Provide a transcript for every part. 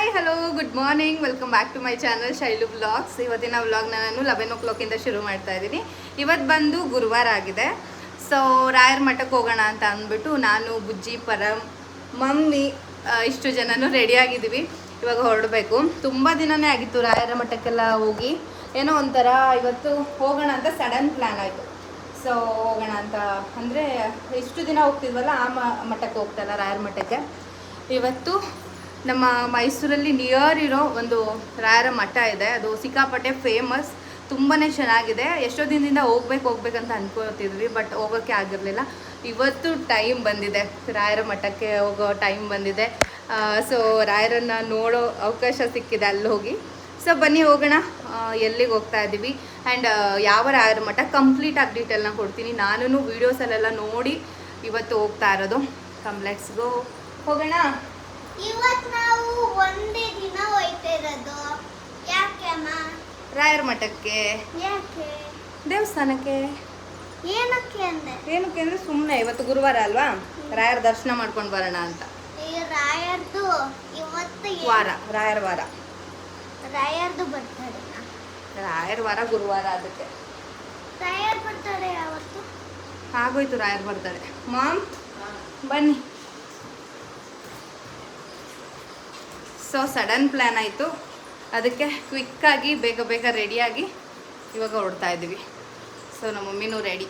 Hi hello good morning welcome back to my channel Shailu vlogs. ಇವತ್ತಿನ ವ್ಲಾಗ್ನ ನಾನು 11 o'clock ಶುರು ಮಾಡ್ತಾ ಇದ್ದೀನಿ. ಇವತ್ತು ಬಂದು ಗುರುವಾರ ಆಗಿದೆ. ಸೊ ರಾಯರ ಮಠಕ್ಕೆ ಹೋಗೋಣ ಅಂತ ಅಂದ್ಬಿಟ್ಟು ನಾನು ಬುಜ್ಜಿ ಪರಮ್ ಮಮ್ಮಿ ಇಷ್ಟು ಜನನೂ ರೆಡಿಯಾಗಿದ್ದೀವಿ. ಇವಾಗ ಹೊರಡಬೇಕು. ತುಂಬ ದಿನವೇ ಆಗಿತ್ತು ರಾಯರ ಮಠಕ್ಕೆಲ್ಲ ಹೋಗಿ. ಏನೋ ಒಂಥರ ಇವತ್ತು ಹೋಗೋಣ ಅಂತ ಸಡನ್ ಪ್ಲ್ಯಾನ್ ಆಯಿತು. ಸೊ ಹೋಗೋಣ ಅಂತ ಅಂದರೆ ಇಷ್ಟು ದಿನ ಹೋಗ್ತಿದ್ವಲ್ಲ ಆ ಮಠಕ್ಕೆ ಹೋಗ್ತಲ್ಲ ರಾಯರ ಮಠಕ್ಕೆ. ಇವತ್ತು ನಮ್ಮ ಮೈಸೂರಲ್ಲಿ ನಿಯರ್ ಇರೋ ಒಂದು ರಾಯರ ಮಠ ಇದೆ. ಅದು ಸಿಕ್ಕಾಪಟ್ಟೆ ಫೇಮಸ್, ತುಂಬಾ ಚೆನ್ನಾಗಿದೆ. ಎಷ್ಟೋ ದಿನದಿಂದ ಹೋಗ್ಬೇಕಂತ ಅಂದ್ಕೊಳ್ತಿದ್ವಿ, ಬಟ್ ಹೋಗೋಕ್ಕೆ ಆಗಿರಲಿಲ್ಲ. ಇವತ್ತು ಟೈಮ್ ಬಂದಿದೆ, ರಾಯರ ಮಠಕ್ಕೆ ಹೋಗೋ ಟೈಮ್ ಬಂದಿದೆ. ಸೊ ರಾಯರನ್ನು ನೋಡೋ ಅವಕಾಶ ಸಿಕ್ಕಿದೆ ಅಲ್ಲಿ ಹೋಗಿ. ಸೊ ಬನ್ನಿ ಹೋಗೋಣ. ಎಲ್ಲಿಗೆ ಹೋಗ್ತಾ ಇದ್ದೀವಿ ಆ್ಯಂಡ್ ಯಾವ ರಾಯರ ಮಠ ಕಂಪ್ಲೀಟಾಗಿ ಡೀಟೇಲ್ನ ಕೊಡ್ತೀನಿ. ನಾನು ವೀಡಿಯೋಸಲ್ಲೆಲ್ಲ ನೋಡಿ ಇವತ್ತು ಹೋಗ್ತಾ ಇರೋದು. ಕಮ್ ಲೆಟ್ಸ್ ಗೋ, ಹೋಗೋಣ. ಇವತ್ತು ನಾವು ಒಂದೇ ದಿನ ಹೋಯ್ತಾ ಇರೋದು. ಯಾಕೆ ಅಮ್ಮ? ರಾಯರ ಮಠಕ್ಕೆ. ಯಾಕೆ? ದೇವಸ್ಥಾನಕ್ಕೆ. ಏನಕ್ಕೆ ಅಂದರೆ ಸುಮ್ಮನೆ ಇವತ್ತು ಗುರುವಾರ ಅಲ್ವಾ, ರಾಯರ ದರ್ಶನ ಮಾಡ್ಕೊಂಡು ಬರೋಣ ಅಂತ. ಈ ರಾಯರ್ದು ಇವತ್ತು ವಾರ, ರಾಯರ ವಾರ. ರಾಯರ್ದು ಬರ್ತಾರೆ. ರಾಯರ ವಾರ ಗುರುವಾರ, ಅದಕ್ಕೆ ರಾಯರ್ ಬರ್ತಾರೆ. ಯಾವತ್ತು ಆಗೋಯ್ತು ರಾಯರ್ ಬರ್ತಾರೆ. ಮಾಮ್ ಬನ್ನಿ. ಸೊ ಸಡನ್ ಪ್ಲ್ಯಾನ್ ಆಯಿತು, ಅದಕ್ಕೆ ಕ್ವಿಕ್ಕಾಗಿ ಬೇಗ ರೆಡಿಯಾಗಿ ಇವಾಗ ಹೊರಡ್ತಾ ಇದ್ದೀವಿ. ಸೊ ನಮ್ಮ ಮಮ್ಮಿನೂ ರೆಡಿ.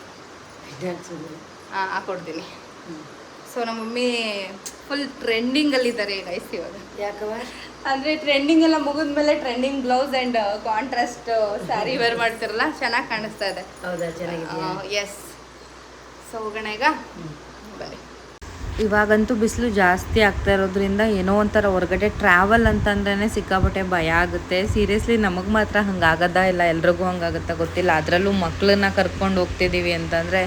ಹಾಕ್ಕೊಡ್ತೀನಿ. ಸೊ ನಮ್ಮ ಮಮ್ಮಿ ಫುಲ್ ಟ್ರೆಂಡಿಂಗಲ್ಲಿದ್ದಾರೆ ಗೈಸ್ ಇವಾಗ. ಯಾಕವ ಅಂದರೆ ಟ್ರೆಂಡಿಂಗ್ ಎಲ್ಲ ಮುಗಿದ್ಮೇಲೆ trending blouse and contrast sari wear ಮಾಡ್ತಿರಲ್ಲ, ಚೆನ್ನಾಗಿ ಕಾಣಿಸ್ತಾ ಇದೆ. ಹೌದಾ? ಚೆನ್ನಾಗಿದೆ. ಎಸ್. ಸೊ ಹೋಗೋಣ ಈಗ, ಬನ್ನಿ. ಇವಾಗಂತೂ ಬಿಸಿಲು ಜಾಸ್ತಿ ಆಗ್ತಾ ಇರೋದ್ರಿಂದ ಏನೋ ಒಂಥರ ಹೊರಗಡೆ ಟ್ರಾವೆಲ್ ಅಂತಂದ್ರೇ ಸಿಕ್ಕಾಪಟ್ಟೆ ಭಯ ಆಗುತ್ತೆ. ಸೀರಿಯಸ್ಲಿ ನಮಗೆ ಮಾತ್ರ ಹಂಗಾಗದ ಇಲ್ಲ, ಎಲ್ರಿಗೂ ಹಂಗಾಗುತ್ತಾ ಗೊತ್ತಿಲ್ಲ. ಅದರಲ್ಲೂ ಮಕ್ಕಳನ್ನ ಕರ್ಕೊಂಡು ಹೋಗ್ತಿದ್ದೀವಿ ಅಂತಂದರೆ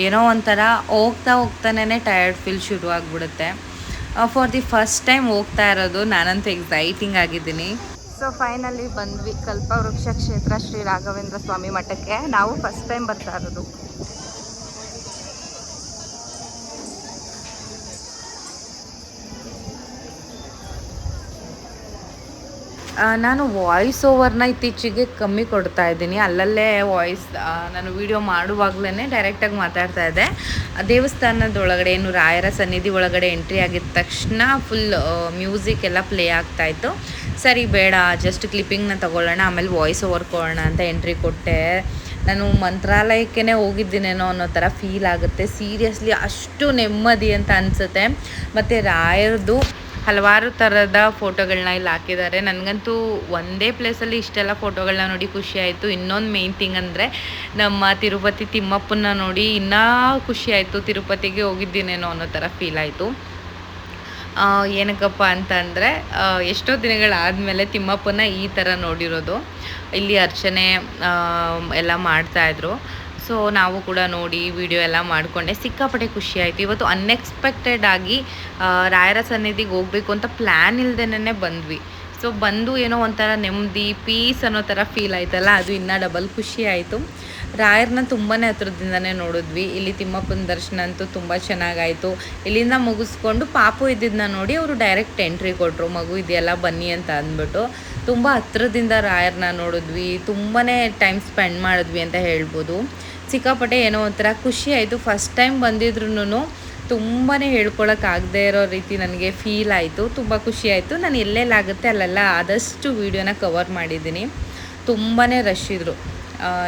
ಏನೋ ಒಂಥರ ಹೋಗ್ತಾನೇ ಟಯರ್ಡ್ ಫೀಲ್ ಶುರು ಆಗಿಬಿಡುತ್ತೆ. ಫಾರ್ ದಿ ಫಸ್ಟ್ ಟೈಮ್ ಹೋಗ್ತಾ ಇರೋದು, ನಾನಂತೂ ಎಕ್ಸೈಟಿಂಗ್ ಆಗಿದ್ದೀನಿ. ಸೊ ಫೈನಲಿ ಬಂದ್ವಿ ಕಲ್ಪವೃಕ್ಷ ಕ್ಷೇತ್ರ ಶ್ರೀ ರಾಘವೇಂದ್ರ ಸ್ವಾಮಿ ಮಠಕ್ಕೆ. ನಾವು ಫಸ್ಟ್ ಟೈಮ್ ಬರ್ತಾ ಇರೋದು. ನಾನು ವಾಯ್ಸ್ ಓವರ್ನ ಇತ್ತೀಚೆಗೆ ಕಮ್ಮಿ ಕೊಡ್ತಾ ಇದ್ದೀನಿ. ಅಲ್ಲಲ್ಲೇ ವಾಯ್ಸ್ ನಾನು ವಿಡಿಯೋ ಮಾಡುವಾಗಲೇ ಡೈರೆಕ್ಟಾಗಿ ಮಾತಾಡ್ತಾ ಇದ್ದೆ. ದೇವಸ್ಥಾನದೊಳಗಡೆ ಏನು ರಾಯರ ಸನ್ನಿಧಿ ಒಳಗಡೆ ಎಂಟ್ರಿ ಆಗಿದ ತಕ್ಷಣ ಫುಲ್ ಮ್ಯೂಸಿಕ್ ಎಲ್ಲ ಪ್ಲೇ ಆಗ್ತಾಯಿತ್ತು. ಸರಿ ಬೇಡ, ಜಸ್ಟ್ ಕ್ಲಿಪ್ಪಿಂಗ್ನ ತೊಗೊಳ್ಳೋಣ, ಆಮೇಲೆ ವಾಯ್ಸ್ ಓವರ್ ಕೊಡೋಣ ಅಂತ ಎಂಟ್ರಿ ಕೊಟ್ಟೆ. ನಾನು ಮಂತ್ರಾಲಯಕ್ಕೇ ಹೋಗಿದ್ದೀನೇನೋ ಅನ್ನೋ ಥರ ಫೀಲ್ ಆಗುತ್ತೆ. ಸೀರಿಯಸ್ಲಿ ಅಷ್ಟು ನೆಮ್ಮದಿ ಅಂತ ಅನಿಸುತ್ತೆ. ಮತ್ತು ರಾಯರದು ಹಲವಾರು ಥರದ ಫೋಟೋಗಳನ್ನ ಇಲ್ಲಿ ಹಾಕಿದ್ದಾರೆ. ನನಗಂತೂ ಒಂದೇ ಪ್ಲೇಸಲ್ಲಿ ಇಷ್ಟೆಲ್ಲ ಫೋಟೋಗಳನ್ನ ನೋಡಿ ಖುಷಿ ಆಯಿತು. ಇನ್ನೊಂದು ಮೇಯ್ನ್ ಥಿಂಗ್ ಅಂದರೆ ನಮ್ಮ ತಿರುಪತಿ ತಿಮ್ಮಪ್ಪನ ನೋಡಿ ಇನ್ನೂ ಖುಷಿ ಆಯಿತು. ತಿರುಪತಿಗೆ ಹೋಗಿದ್ದೀನೇನೋ ಅನ್ನೋ ಥರ ಫೀಲ್ ಆಯಿತು. ಏನಕ್ಕಪ್ಪ ಅಂತಂದರೆ ಎಷ್ಟೋ ದಿನಗಳಾದಮೇಲೆ ತಿಮ್ಮಪ್ಪನ ಈ ಥರ ನೋಡಿರೋದು. ಇಲ್ಲಿ ಅರ್ಚನೆ ಎಲ್ಲ ಮಾಡ್ತಾಯಿದ್ರು. ಸೊ ನಾವು ಕೂಡ ನೋಡಿ ವಿಡಿಯೋ ಎಲ್ಲ ಮಾಡಿಕೊಂಡೆ. ಸಿಕ್ಕಾಪಟ್ಟೆ ಖುಷಿ ಆಯಿತು. ಇವತ್ತು ಅನ್ಎಕ್ಸ್ಪೆಕ್ಟೆಡ್ ಆಗಿ ರಾಯರ ಸನ್ನಿಧಿಗೆ ಹೋಗಬೇಕು ಅಂತ ಪ್ಲ್ಯಾನ್ ಇಲ್ದೇನೆ ಬಂದ್ವಿ. ಸೊ ಬಂದು ಏನೋ ಒಂಥರ ನೆಮ್ಮದಿ ಪೀಸ್ ಅನ್ನೋ ಥರ ಫೀಲ್ ಆಯ್ತಲ್ಲ, ಅದು ಇನ್ನೂ ಡಬಲ್ ಖುಷಿ ಆಯಿತು. ರಾಯರನ್ನ ತುಂಬಾ ಹತ್ರದಿಂದನೇ ನೋಡಿದ್ವಿ. ಇಲ್ಲಿ ತಿಮ್ಮಪ್ಪನ ದರ್ಶನ ಅಂತೂ ತುಂಬ ಚೆನ್ನಾಗಾಯಿತು. ಇಲ್ಲಿಂದ ಮುಗಿಸ್ಕೊಂಡು ಪಾಪು ಇದ್ದಿದ್ದನ್ನ ನೋಡಿ ಅವರು ಡೈರೆಕ್ಟ್ ಎಂಟ್ರಿ ಕೊಟ್ಟರು. ಮಗು ಇದೆಯಲ್ಲ ಬನ್ನಿ ಅಂತ ಅಂದ್ಬಿಟ್ಟು. ತುಂಬ ಹತ್ರದಿಂದ ರಾಯರನ್ನ ನೋಡಿದ್ವಿ, ತುಂಬಾ ಟೈಮ್ ಸ್ಪೆಂಡ್ ಮಾಡಿದ್ವಿ ಅಂತ ಹೇಳ್ಬೋದು. ಸಿಕ್ಕಾಪಟ್ಟೆ ಏನೋ ಒಂಥರ ಖುಷಿ ಆಯಿತು. ಫಸ್ಟ್ ಟೈಮ್ ಬಂದಿದ್ರೂ ತುಂಬಾ ಹೇಳ್ಕೊಳಕ್ಕಾಗದೇ ಇರೋ ರೀತಿ ನನಗೆ ಫೀಲ್ ಆಯಿತು. ತುಂಬ ಖುಷಿ ಆಯಿತು. ನಾನು ಎಲ್ಲೆಲ್ಲಾಗುತ್ತೆ ಅಲ್ಲೆಲ್ಲ ಆದಷ್ಟು ವೀಡಿಯೋನ ಕವರ್ ಮಾಡಿದ್ದೀನಿ. ತುಂಬಾ ರಶ್ ಇದ್ದರು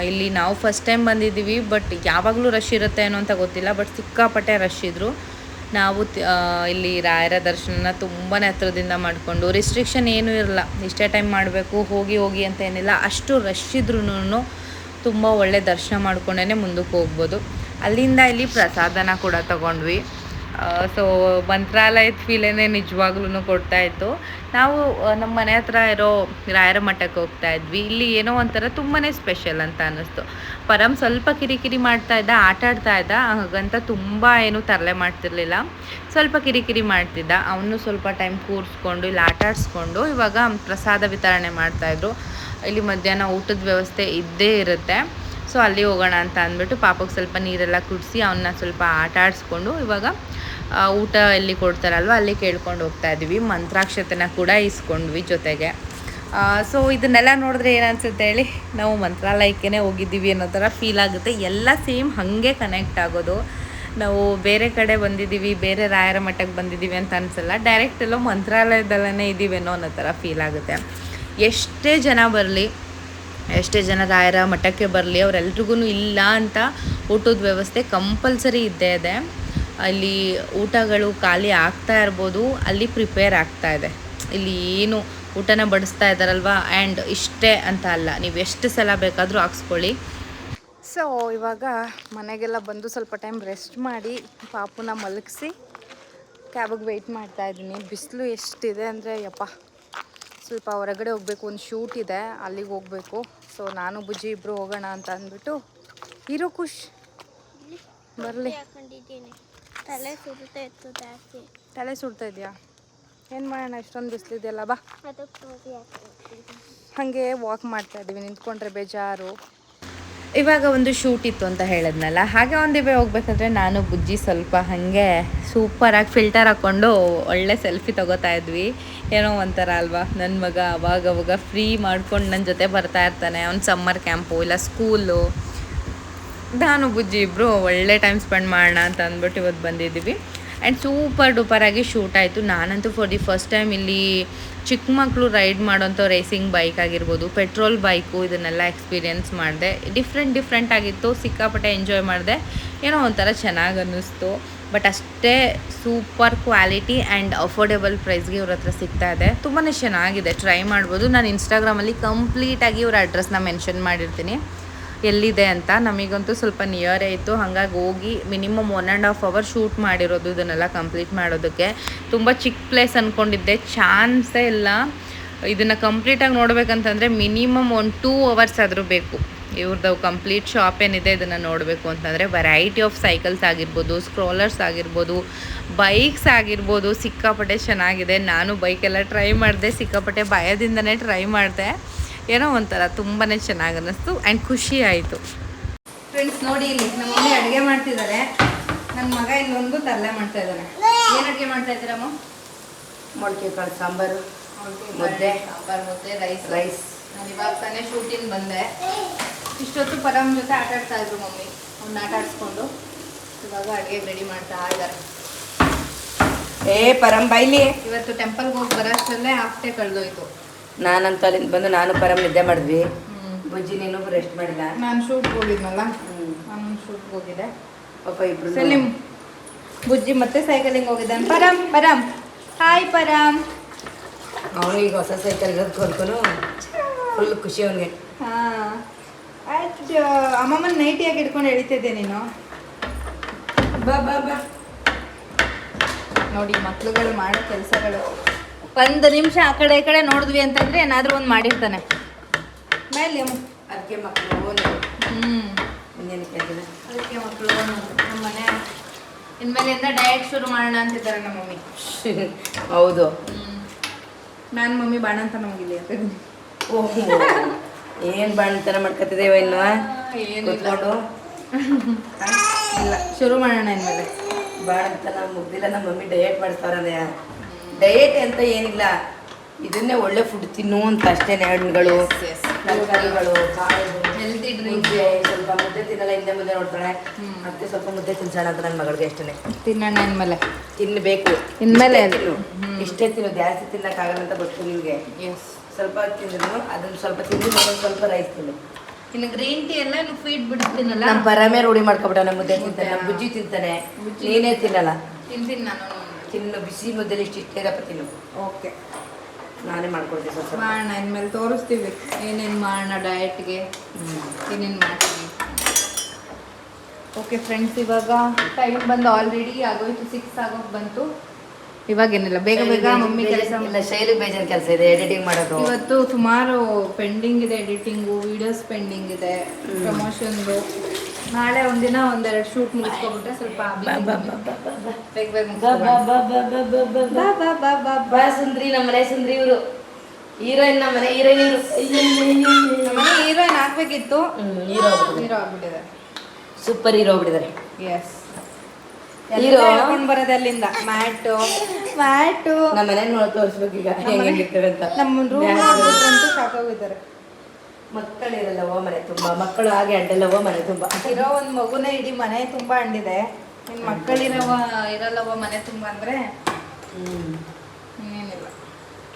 ಇಲ್ಲಿ. ನಾವು ಫಸ್ಟ್ ಟೈಮ್ ಬಂದಿದ್ದೀವಿ, ಬಟ್ ಯಾವಾಗಲೂ ರಶ್ ಇರುತ್ತೆ ಏನೋ ಅಂತ ಗೊತ್ತಿಲ್ಲ, ಬಟ್ ಸಿಕ್ಕಾಪಟ್ಟೆ ರಶ್ ಇದ್ದರು. ನಾವು ಇಲ್ಲಿ ರಾಯರ ದರ್ಶನ ತುಂಬಾ ಹತ್ರದಿಂದ ಮಾಡಿಕೊಂಡು, ರಿಸ್ಟ್ರಿಕ್ಷನ್ ಏನೂ ಇರಲ್ಲ, ಇಷ್ಟೇ ಟೈಮ್ ಮಾಡಬೇಕು ಹೋಗಿ ಅಂತ ಏನಿಲ್ಲ. ಅಷ್ಟು ರಶ್ ಇದ್ರೂ ತುಂಬ ಒಳ್ಳೆ ದರ್ಶನ ಮಾಡ್ಕೊಂಡೇ ಮುಂದಕ್ಕೆ ಹೋಗ್ಬೋದು. ಅಲ್ಲಿಂದ ಇಲ್ಲಿ ಪ್ರಸಾದನ ಕೂಡ ತಗೊಂಡ್ವಿ. ಸೊ ಮಂತ್ರಾಲಯದ ಫೀಲೇ ನಿಜವಾಗ್ಲೂ ಕೊಡ್ತಾಯಿತ್ತು. ನಾವು ನಮ್ಮ ಮನೆ ಹತ್ರ ಇರೋ ರಾಯರ ಮಠಕ್ಕೆ ಹೋಗ್ತಾ ಇದ್ವಿ. ಇಲ್ಲಿ ಏನೋ ಒಂಥರ ತುಂಬಾ ಸ್ಪೆಷಲ್ ಅಂತ ಅನ್ನಿಸ್ತು. ಪರಮ್ ಸ್ವಲ್ಪ ಕಿರಿಕಿರಿ ಮಾಡ್ತಾಯಿದ್ದ, ಆಟಾಡ್ತಾ ಇದ್ದ, ಹಾಗಂತ ತುಂಬ ಏನೂ ತರಲೆ ಮಾಡ್ತಿರ್ಲಿಲ್ಲ. ಸ್ವಲ್ಪ ಕಿರಿಕಿರಿ ಮಾಡ್ತಿದ್ದ. ಅವನು ಸ್ವಲ್ಪ ಟೈಮ್ ಕೂರಿಸ್ಕೊಂಡು ಇಲ್ಲಿ ಆಟಾಡಿಸ್ಕೊಂಡು ಇವಾಗ ಪ್ರಸಾದ ವಿತರಣೆ ಮಾಡ್ತಾಯಿದ್ರು. ಇಲ್ಲಿ ಮಧ್ಯಾಹ್ನ ಊಟದ ವ್ಯವಸ್ಥೆ ಇದ್ದೇ ಇರುತ್ತೆ. ಸೊ ಅಲ್ಲಿ ಹೋಗೋಣ ಅಂತ ಅಂದ್ಬಿಟ್ಟು ಪಾಪಕ್ಕೆ ಸ್ವಲ್ಪ ನೀರೆಲ್ಲ ಕುಡಿಸಿ ಅವನ್ನ ಸ್ವಲ್ಪ ಆಟ ಆಡಿಸ್ಕೊಂಡು ಇವಾಗ ಊಟ ಎಲ್ಲಿ ಕೊಡ್ತಾರಲ್ವ ಅಲ್ಲಿ ಕೇಳ್ಕೊಂಡು ಹೋಗ್ತಾ ಇದ್ವಿ. ಮಂತ್ರಾಕ್ಷತೆನ ಕೂಡ ಇಸ್ಕೊಂಡ್ವಿ ಜೊತೆಗೆ. ಸೊ ಇದನ್ನೆಲ್ಲ ನೋಡಿದ್ರೆ ಏನನ್ಸುತ್ತೆ ಹೇಳಿ, ನಾವು ಮಂತ್ರಾಲಯಕ್ಕೇ ಹೋಗಿದ್ದೀವಿ ಅನ್ನೋ ಥರ ಫೀಲ್ ಆಗುತ್ತೆ. ಎಲ್ಲ ಸೇಮ್ ಹಾಗೆ ಕನೆಕ್ಟ್ ಆಗೋದು. ನಾವು ಬೇರೆ ಕಡೆ ಬಂದಿದ್ದೀವಿ, ಬೇರೆ ರಾಯರ ಮಠಕ್ಕೆ ಬಂದಿದ್ದೀವಿ ಅಂತ ಅನಿಸಲ್ಲ. ಡೈರೆಕ್ಟ್ ಎಲ್ಲೋ ಮಂತ್ರಾಲಯದಲ್ಲೇ ಇದ್ದೀವೇನೋ ಅನ್ನೋ ಥರ ಫೀಲ್ ಆಗುತ್ತೆ. ಎಷ್ಟೇ ಜನ ಬರಲಿ, ಎಷ್ಟೇ ಜನ ರಾಯರ ಮಠಕ್ಕೆ ಬರಲಿ, ಅವರೆಲ್ರಿಗೂ ಇಲ್ಲ ಅಂತ ಊಟದ ವ್ಯವಸ್ಥೆ ಕಂಪಲ್ಸರಿ ಇದ್ದೇ ಇದೆ. ಅಲ್ಲಿ ಊಟಗಳು ಖಾಲಿ ಆಗ್ತಾ ಇರ್ಬೋದು, ಅಲ್ಲಿ ಪ್ರಿಪೇರ್ ಆಗ್ತಾ ಇದೆ. ಇಲ್ಲಿ ಏನು ಊಟನ ಬಡಿಸ್ತಾ ಇದ್ದಾರಲ್ವ, ಆ್ಯಂಡ್ ಇಷ್ಟೇ ಅಂತ ಅಲ್ಲ, ನೀವು ಎಷ್ಟು ಸಲ ಬೇಕಾದರೂ ಹಾಕ್ಸ್ಕೊಳ್ಳಿ. ಸೊ ಇವಾಗ ಮನೆಗೆಲ್ಲ ಬಂದು ಸ್ವಲ್ಪ ಟೈಮ್ ರೆಸ್ಟ್ ಮಾಡಿ ಪಾಪುನ ಮಲಗಿಸಿ ಕ್ಯಾಬಿಗೆ ವೆಯ್ಟ್ ಮಾಡ್ತಾ ಇದ್ದೀನಿ. ಬಿಸಿಲು ಎಷ್ಟಿದೆ ಅಂದರೆ ಯಪ್ಪ, ಸ್ವಲ್ಪ ಹೊರಗಡೆ ಹೋಗಬೇಕು, ಒಂದು ಶೂಟ್ ಇದೆ, ಅಲ್ಲಿಗೆ ಹೋಗಬೇಕು. ಸೊ ನಾನು ಬುಜ್ಜಿ ಇಬ್ಬರು ಹೋಗೋಣ ಅಂತ ಅಂದ್ಬಿಟ್ಟು. ಇರೋ ಖುಷ್ ಬರಲಿ. ತಲೆ ಸುಡ್ತಾ ಇತ್ತು ಜಾಸ್ತಿ. ತಲೆ ಸುಡ್ತಾ ಇದೆಯಾ? ಏನು ಮಾಡೋಣ, ಇಷ್ಟೊಂದು ಬಿಸಿಲಿದೆಯಲ್ಲ, ಬಾ. ಹಾಗೆ ವಾಕ್ ಮಾಡ್ತಾ ಇದ್ದೀವಿ, ನಿಂತ್ಕೊಂಡ್ರೆ ಬೇಜಾರು. ಇವಾಗ ಒಂದು ಶೂಟ್ ಇತ್ತು ಅಂತ ಹೇಳಿದ್ನಲ್ಲ, ಹಾಗೆ ಒಂದಿವೆ ಹೋಗ್ಬೇಕಾದ್ರೆ ನಾನು ಬುಜ್ಜಿ ಸ್ವಲ್ಪ ಹಾಗೆ ಸೂಪರಾಗಿ ಫಿಲ್ಟರ್ ಹಾಕ್ಕೊಂಡು ಒಳ್ಳೆ ಸೆಲ್ಫಿ ತೊಗೋತಾ ಇದ್ವಿ. ಏನೋ ಒಂಥರ ಅಲ್ವಾ, ನನ್ನ ಮಗ ಅವಾಗವಾಗ ಫ್ರೀ ಮಾಡ್ಕೊಂಡು ನನ್ನ ಜೊತೆ ಬರ್ತಾ ಇರ್ತಾನೆ. ಅವ್ನು ಸಮ್ಮರ್ ಕ್ಯಾಂಪು ಇಲ್ಲ ಸ್ಕೂಲು, ನಾನು ಬುಜ್ಜಿ ಇಬ್ಬರು ಒಳ್ಳೆ ಟೈಮ್ ಸ್ಪೆಂಡ್ ಮಾಡೋಣ ಅಂತ ಅಂದ್ಬಿಟ್ಟು ಇವತ್ತು ಬಂದಿದ್ದೀವಿ. ಆ್ಯಂಡ್ ಸೂಪರ್ ಡೂಪರಾಗಿ ಶೂಟ್ ಆಯಿತು. ನಾನಂತೂ ಫಾರ್ ದಿ ಫಸ್ಟ್ ಟೈಮ್ ಇಲ್ಲಿ ಚಿಕ್ಕ ಮಕ್ಕಳು ರೈಡ್ ಮಾಡೋಂಥ ರೇಸಿಂಗ್ ಬೈಕ್ ಆಗಿರ್ಬೋದು, ಪೆಟ್ರೋಲ್ ಬೈಕು, ಇದನ್ನೆಲ್ಲ ಎಕ್ಸ್ಪೀರಿಯೆನ್ಸ್ ಮಾಡಿದೆ. ಡಿಫ್ರೆಂಟ್ ಆಗಿತ್ತು, ಸಿಕ್ಕಾಪಟ್ಟೆ ಎಂಜಾಯ್ ಮಾಡಿದೆ. ಏನೋ ಒಂಥರ ಚೆನ್ನಾಗಿ ಅನ್ನಿಸ್ತು. ಬಟ್ ಅಷ್ಟೇ ಸೂಪರ್ ಕ್ವಾಲಿಟಿ ಆ್ಯಂಡ್ ಅಫೋರ್ಡೆಬಲ್ ಪ್ರೈಸ್ಗೆ ಇವ್ರ ಹತ್ರ ಸಿಗ್ತಾ ಇದೆ. ತುಂಬಾ ಚೆನ್ನಾಗಿದೆ, ಟ್ರೈ ಮಾಡ್ಬೋದು. ನಾನು ಇನ್ಸ್ಟಾಗ್ರಾಮಲ್ಲಿ ಕಂಪ್ಲೀಟಾಗಿ ಇವ್ರ ಅಡ್ರೆಸ್ನ ಮೆನ್ಷನ್ ಮಾಡಿರ್ತೀನಿ ಎಲ್ಲಿದೆ ಅಂತ. ನಮಗಂತೂ ಸ್ವಲ್ಪ ನಿಯರೇ ಇತ್ತು, ಹಾಗಾಗಿ ಹೋಗಿ ಮಿನಿಮಮ್ 1.5 hour ಶೂಟ್ ಮಾಡಿರೋದು ಇದನ್ನೆಲ್ಲ ಕಂಪ್ಲೀಟ್ ಮಾಡೋದಕ್ಕೆ. ತುಂಬ ಚಿಕ್ಕ ಪ್ಲೇಸ್ ಅಂದ್ಕೊಂಡಿದ್ದೆ, ಚಾನ್ಸೇ ಇಲ್ಲ. ಇದನ್ನು ಕಂಪ್ಲೀಟಾಗಿ ನೋಡಬೇಕಂತಂದರೆ ಮಿನಿಮಮ್ 2 hours ಆದರೂ ಬೇಕು. ಇವ್ರದ್ದು ಕಂಪ್ಲೀಟ್ ಶಾಪ್ ಏನಿದೆ ಇದನ್ನು ನೋಡಬೇಕು ಅಂತಂದರೆ ವೆರೈಟಿ ಆಫ್ ಸೈಕಲ್ಸ್ ಆಗಿರ್ಬೋದು, ಸ್ಕ್ರೋಲರ್ಸ್ ಆಗಿರ್ಬೋದು, ಬೈಕ್ಸ್ ಆಗಿರ್ಬೋದು, ಸಿಕ್ಕಾಪಟ್ಟೆ ಚೆನ್ನಾಗಿದೆ. ನಾನು ಬೈಕೆಲ್ಲ ಟ್ರೈ ಮಾಡಿದೆ, ಸಿಕ್ಕಾಪಟ್ಟೆ ಭಯದಿಂದನೇ ಟ್ರೈ ಮಾಡಿದೆ. ಏನೋ ಒಂಥರ ತುಂಬಾ ಚೆನ್ನಾಗಿ ಅನ್ನಿಸ್ತು ಆ್ಯಂಡ್ ಖುಷಿ ಆಯಿತು. ಫ್ರೆಂಡ್ಸ್ ನೋಡಿ, ಇಲ್ಲಿ ನಮ್ಮ ಮಮ್ಮಿ ಅಡುಗೆ ಮಾಡ್ತಿದ್ದಾರೆ. ನನ್ನ ಮಗ ಇಲ್ಲೊಂದು ತರಲೆ ಮಾಡ್ತಾ ಇದ್ದಾನೆ. ಏನು ಅಡುಗೆ ಮಾಡ್ತಾ ಇದ್ದೀರಮ್ಮ? ಮೊಳಕೆ ಕಾಳು ಸಾಂಬಾರು, ಮುದ್ದೆ, ಸಾಂಬಾರು, ಮುದ್ದೆ, ರೈಸ್. ನಾನು ಇವಾಗ ತಾನೇ ಶೂಟಿಂಗ್ ಬಂದೆ. ಇಷ್ಟೊತ್ತು ಪರಮ್ ಜೊತೆ ಆಟ ಆಡ್ತಾ ಇದ್ರು ಮಮ್ಮಿ. ಅವ್ನ ಆಟ ಆಡಿಸ್ಕೊಂಡು ಇವಾಗ ಅಡುಗೆಗೆ ರೆಡಿ ಮಾಡ್ತಾ ಇದ್ದಾರೆ. ಪರಂ ಬೈಲಿ. ಇವತ್ತು ಟೆಂಪಲ್ಗೆ ಹೋಗಿ ಬರೋಷ್ಟರಲ್ಲೇ ಹಾಫ್ ಡೇ ಕಳೆದೋಯ್ತು. ನಾನಂತೂ ಅಲ್ಲಿಂದ ಬಂದು ನಾನು ಪರಂ ನಿದ್ದೆ ಮಾಡಿದ್ವಿ. ಬುಜ್ಜಿ ನೀನು ರೆಸ್ಟ್ ಮಾಡಿಲ್ಲ. ನಾನು ಶೂಟ್ಗೆ ಹೋಗಿದ್ನಲ್ಲ, ನಾನು ಶೂಟ್ಗೆ ಹೋಗಿದ್ದೆ. ಪಾಪ ಇಬ್ರು ಸಲೀಂ ಬುಜ್ಜಿ ಮತ್ತೆ ಸೈಕಲಿಂಗ್ ಹೋಗಿದ್ದಾನೆ. ಪರಂ ಹಾಯ್ ಪರಂ. ಅವನು ಈಗ ಹೊಸ ಸೈಕಲ್ ಇರೋದು ಕೊಡ್ಕೊಂಡು ಫುಲ್ ಖುಷಿ ಅವನಿಗೆ. ಹಾಂ ಆಯ್ತು. ಅಮ್ಮಮ್ಮನ ನೈಟಿಯಾಗಿ ಹಿಡ್ಕೊಂಡು ಎಳಿತಿದ್ದೆ ನೀನು. ಬಾ ಬಾ ಬಾ. ನೋಡಿ ಮಕ್ಳುಗಳು ಮಾಡೋ ಕೆಲಸಗಳು. 1 ನಿಮಿಷ ಆ ಕಡೆ ಈ ಕಡೆ ನೋಡಿದ್ವಿ ಅಂತಂದರೆ ಏನಾದರೂ ಒಂದು ಮಾಡಿರ್ತಾನೆ. ಮೇಲೆ ಅದಕ್ಕೆ ಮಕ್ಕಳು ಇನ್ನೇನು ಕೇಳ್ತಿಲ್ಲ. ಅದಕ್ಕೆ ಮಕ್ಕಳು ನಮ್ಮ ಮನೆ ಇನ್ಮೇಲಿಂದ ಡಯಟ್ ಶುರು ಮಾಡೋಣ ಅಂತಿದ್ದಾರೆ ನಮ್ಮ ಮಮ್ಮಿ. ಹೌದು. ನಾನು ಮಮ್ಮಿ ಬಾಣಂತನ ಹೋಗಿಲ್ಲ ಅಂತ. ಓಹೋ, ಏನು ಬಾಣತನ ಮಾಡ್ಕೊತಿದ್ದೇವೆ ಇನ್ನು ಕೂತ್ಕೊಂಡು. ಇಲ್ಲ, ಶುರು ಮಾಡೋಣ ಇನ್ಮೇಲೆ. ಬಾಣತನ ಮುಗ್ದಿಲ್ಲ. ನಮ್ಮ ಮಮ್ಮಿ ಡಯಟ್ ಮಾಡ್ತಾವ್ರೆ. ಡಯಟ್ ಅಂತ ಏನಿಲ್ಲ, ಇದನ್ನೇ ಒಳ್ಳೆ ಫುಡ್ ತಿನ್ನು ಅಂತ ಅಷ್ಟೇ. ಹಣ್ಣುಗಳು, ತರಕಾರಿಗಳು, ಕಾಳು, ಹೆಲ್ತಿ ಡ್ರಿಂಕ್. ಸ್ವಲ್ಪ ಮುದ್ದೆ ತಿನ್ನಲ್ಲ, ಹಿಂದೆ ಮುದ್ದೆ ನೋಡ್ತಾಳೆ. ಮತ್ತೆ ಸ್ವಲ್ಪ ಮುದ್ದೆ ತಿನ್ಸೋಣ ಅಂತ ನನ್ನ ಮಗಳಿಗೆ ಅಷ್ಟೇ. ತಿನ್ನೋಣ ಇನ್ಮೇಲೆ. ತಿನ್ನಬೇಕು ಇನ್ಮೇಲೆ ತಿನ್ನು. ಇಷ್ಟೇ ತಿನ್ನು, ಜಾಸ್ತಿ ತಿನ್ನಕ್ಕಾಗಲ್ಲ ಅಂತ ಗೊತ್ತು ನಿಮಗೆ. ಎಸ್, ಸ್ವಲ್ಪ ತಿಂದ್ರು ಅದನ್ನು ಸ್ವಲ್ಪ ತಿಂದು ಸ್ವಲ್ಪ ರೈಸ್ ತಿನ್ನು. ಇನ್ನು ಗ್ರೀನ್ ಟೀ ಎಲ್ಲ ನೀವು ಫೀಡ್ ಬಿಡ್ತೀನಲ್ಲ. ನಮ್ಮ ಪರಮೇ ರೂಢಿ ಮಾಡ್ಕೊಬಿಟ್ಟ. ನಮ್ಮ ಮುದ್ದೆ ತಿಂತಾನೆ, ನಮ್ಮ ಬುಜ್ಜಿ ತಿಂತಾನೆ. ನೀನೇ ತಿನ್ನಲ್ಲ. ತಿಂತೀನಿ ನಾನು. ತಿನ್ನು, ಬಿಸಿ ಮುದ್ದೆಲಿ ಇಷ್ಟಿಷ್ಟೇದಪ್ಪ ತಿನ್ನು. ಓಕೆ, ನಾನೇ ಮಾಡ್ಕೊಡ್ತೀನಿ ಸ್ವಲ್ಪ. ಮಾಡೋಣ ಇನ್ಮೇಲೆ, ತೋರಿಸ್ತೀವಿ ಏನೇನು ಮಾಡೋಣ ಡಯಟ್ಗೆ, ಏನೇನು ಮಾಡ್ತೀವಿ. ಓಕೆ ಫ್ರೆಂಡ್ಸ್, ಇವಾಗ ಟೈಮ್ ಬಂದು ಆಲ್ರೆಡಿ ಆಗೋಯ್ತು, 6 ಆಗೋಕೆ ಬಂತು. ಇವಾಗೇನಿಲ್ಲ, ಬೇಗ ಬೇಗ ಮಮ್ಮಿ ಕೆಲಸ. ಇಲ್ಲ, ಶೈಲಿ ಬೇಜಾನ್ ಕೆಲಸ ಇದೆ, ಎಡಿಟಿಂಗ್ ಮಾಡೋದು. ಇವತ್ತು ಸುಮಾರು ಪೆಂಡಿಂಗ್ ಇದೆ, ಎಡಿಟಿಂಗು, ವಿಡಿಯೋಸ್ ಪೆಂಡಿಂಗ್ ಇದೆ, ಪ್ರಮೋಷನ್ದು. ನಾಳೆ ಒಂದಿನ 1-2 ಶೂಟ್ ಮುಗಿಸ್ಕೊಬಿಟ್ರೆ ಸ್ವಲ್ಪ ಬೇಗ ಬಾ ಸುಂದ್ರಿ, ನಮ್ಮ ಮನೆ ಸುಂದ್ರಿ ಇವರು. ಹೀರೋಯಿನ್, ನಮ್ಮ ಮನೆ ಹೀರೋಯಿನ್ ಇವರು. ನಮ್ಮನೆ ಹೀರೋಯಿನ್ ಆಗ್ಬೇಕಿತ್ತು, ಹೀರೋ ಹೀರೋ ಆಗ್ಬಿಟ್ಟಿದೆ. ಸೂಪರ್ ಹೀರೋ ಆಗ್ಬಿಟ್ಟಿದ್ದಾರೆ. ಎಸ್, ಹೀರೋ ಹೇಳ್ಕೊಂಡ್ ಬರೋದು ಅಲ್ಲಿಂದ ಮ್ಯಾಟು ನಮ್ಮ ಮನೆ ನೋಡಿ ತೋರಿಸ್ಬೇಕು ಈಗ ಹೆಂಗಿರ್ತೇವೆ ಅಂತ. ನಮ್ಮ ರೂಮ್ ಶಾಕ್ ಹೋಗಿದ್ದಾರೆ. ಮಕ್ಕಳಿರಲ್ಲವೋ ಮನೆ ತುಂಬಾ, ಮಕ್ಕಳು ಹಾಗೆ ಅಡ್ಡಲ್ಲವೋ ಮನೆ ತುಂಬಾ. ಇರೋ ಒಂದ್ ಮಗುನೇ ಇಡೀ ಮನೆ ತುಂಬಾ ಅಂಡಿದೆ. ಇನ್ ಮಕ್ಕಳಿರವ ಇರಲ್ಲವ ಮನೆ ತುಂಬಾ ಅಂದ್ರೆ ಇನ್ನೇನಿಲ್ಲ.